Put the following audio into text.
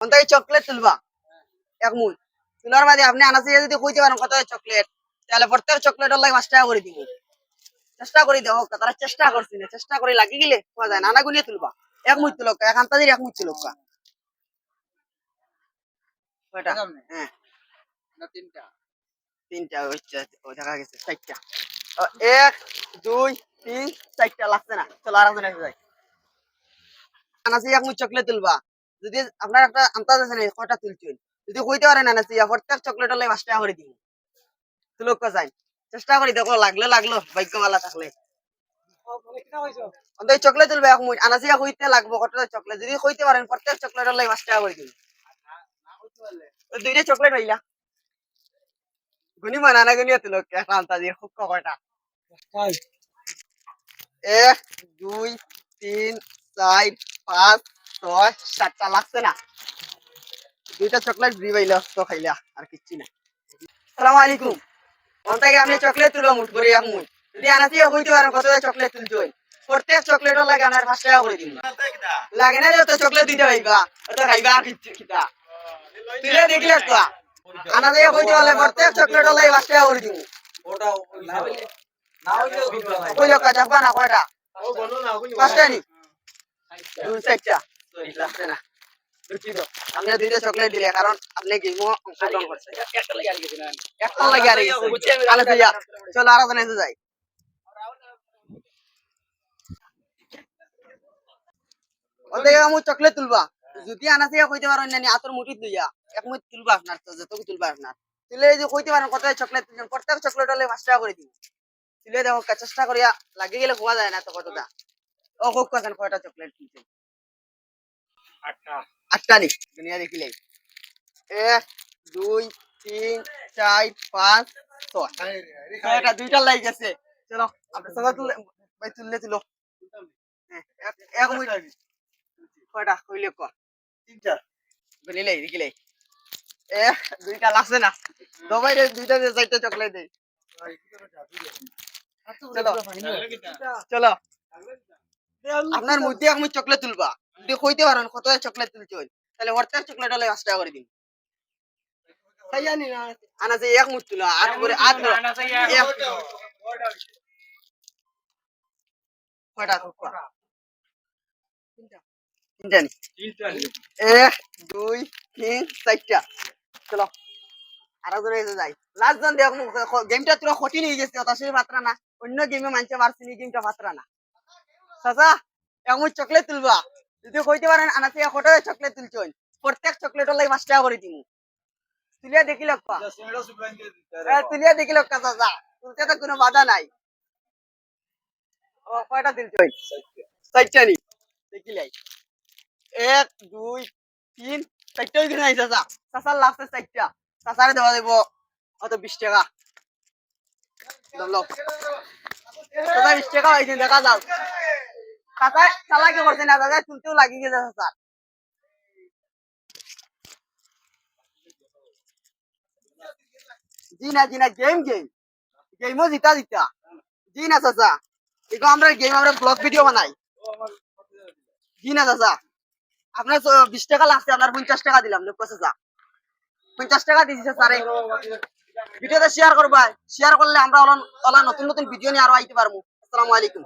অন্তত চকলেট তুলবা এক মুঠ তোলার বাদে আপনি আনাসে যদি কইতে পারেন কত চকলেট তাহলে প্রত্যেক চকলেটের লাগে 5 টাকা করে দিব চেষ্টা করি দেখো তারা চেষ্টা করছি না চেষ্টা করে লাগি গেলে পাওয়া যায় নানা গুনিয়ে তুলবা এক মুঠ তুলক এক আন্তাজির এক মুঠ তুলক কয়টা হ্যাঁ না তিনটা তিনটা ও দেখা গেছে চারটা এক দুই তিন চারটা লাগছে না চলো আর একজন এসে যাই আনাসি এক মুঠ চকলেট তুলবা যদি আপনার একটা আন্তাজ আছে না কয়টা তুলছেন যদি কইতে পারেন আনাসি প্রত্যেক চকলেটের লাগে 5 টাকা করে দিব তুলক চাই চেষ্টা করি দেখো লাগলো লাগলো ভাগ্যমালা থাকলে অন্তত চকলেট তুলবে এক মুঠ আনাসিয়া কইতে লাগবো কতটা চকলেট যদি কইতে পারেন প্রত্যেক চকলেটের লাগে 5 টাকা করে দিন দুইটা চকলেট হইলা গুনি মানানা গুনিয়া তুলক একটা আন্তাজি খুব কয়টা এক দুই তিন চার পাঁচ ছয় সাতটা লাগছে না দুইটা চকলেট দি পাইলা তো খাইলা আর কিচ্ছু না আসসালামু আলাইকুম অন্তাকে আপনি চকলেট তুলো মুঠ করে এক মুঠ যদি আনাসি হইতে পারেন কত চকলেট তুলছই প্রত্যেক চকলেটের লাগে আমার 5 টাকা করে দিন লাগে না তো চকলেট দিতে হইবা তো খাইবা আর কিচ্ছু খিতা তুলে দেখলে তো আনাসি হইতে পারলে প্রত্যেক চকলেটের লাগে 5 টাকা করে দিন ওটা না হইলে কইলো কাটা না কয়টা ও বলো না ওগুনি 5টা নি দুই চারটা লাগছে না দুঃখিত আপনি দুইটা চকলেট দিলে কারণ আপনি গেমও অংশগ্রহণ করছেন একটা লাগে আর কিছু না একটা লাগে আর আলে তো যা চলো আর ওখানে যাই ওদের আমু চকলেট তুলবা যদি আনাসি কইতে পারো না আতর মুঠি লইয়া এক মুঠ তুলবা আপনার তো যতটুকু তুলবা আপনার তুলে যদি কইতে পারেন কত চকলেট তুলছেন প্রত্যেক চকলেট হলে 5 টাকা করে দিন তুলে দেখো চেষ্টা করিয়া লাগে গেলে খোয়া যায় না তো কতটা ও খুব কাছেন কয়টা চকলেট তুলছেন আটটা আটটা নি দুনিয়া দেখিলে এক দুই তিন চার পাঁচ ছয় ছয়টা দুইটা লাইক আছে চলো আপনার সঙ্গে তুলে ভাই তুললে তুলো এক মিনিট কয়টা কইলে ক তিনটা বলিলে দেখিলে দুইটা লাগছে না দবাই দুইটা চারটা চকলেট দেই চলো চলো আপনার মধ্যে এক মুঠ চকলেট তুলবা যদি কইতে পারেন কত চকলেট তুলছেন তাহলে প্রত্যেক চকলেট হলে 5 টাকা করে দিন আনা যে এক মুঠ তুলা আট করে আট কয়টা তিনটা নি এক দুই তিন চারটা চলো আর একজন এসে যাই লাস্ট জন দেখ গেমটা তোরা কঠিন হয়ে গেছে অত সেই মাত্রা না অন্য গেমে মানতে পারছি নি গেমটা মাত্রা না চাচা এমন চকলেট তুলবা যদি কইতে পারেন আনাতে কত চকলেট তুলছেন প্রত্যেক চকলেটের লাগে 5 টাকা করে দিমু তুলিয়া দেখিল তুলিয়া দেখিল চাচা তুলতে তো কোনো বাধা নাই ও কয়টা তুলছেন চারটা নি দেখিলাই এক দুই তিন চারটা কিনে নাই চাচা চাচার লাস্টে চারটা চাচারে দেওয়া দেব অত 20 টাকা চাচা 20 টাকা হয়েছে দেখা যাও চাচা চালাকি করছে না দাদা তুলতেও লাগি গেছে চাচা জি না গেম গেমও জিতা জি না চাচা এগো আমরা গেম আমরা ব্লগ ভিডিও বানাই জি না চাচা আপনার 20 টাকা লাগছে আপনার 50 টাকা দিলাম চাচা 50 টাকা দিয়েছে স্যারে ভিডিওটা শেয়ার করবা শেয়ার করলে আমরা নতুন নতুন ভিডিও নিয়ে আরো আইতে পারবো আসসালামু আলাইকুম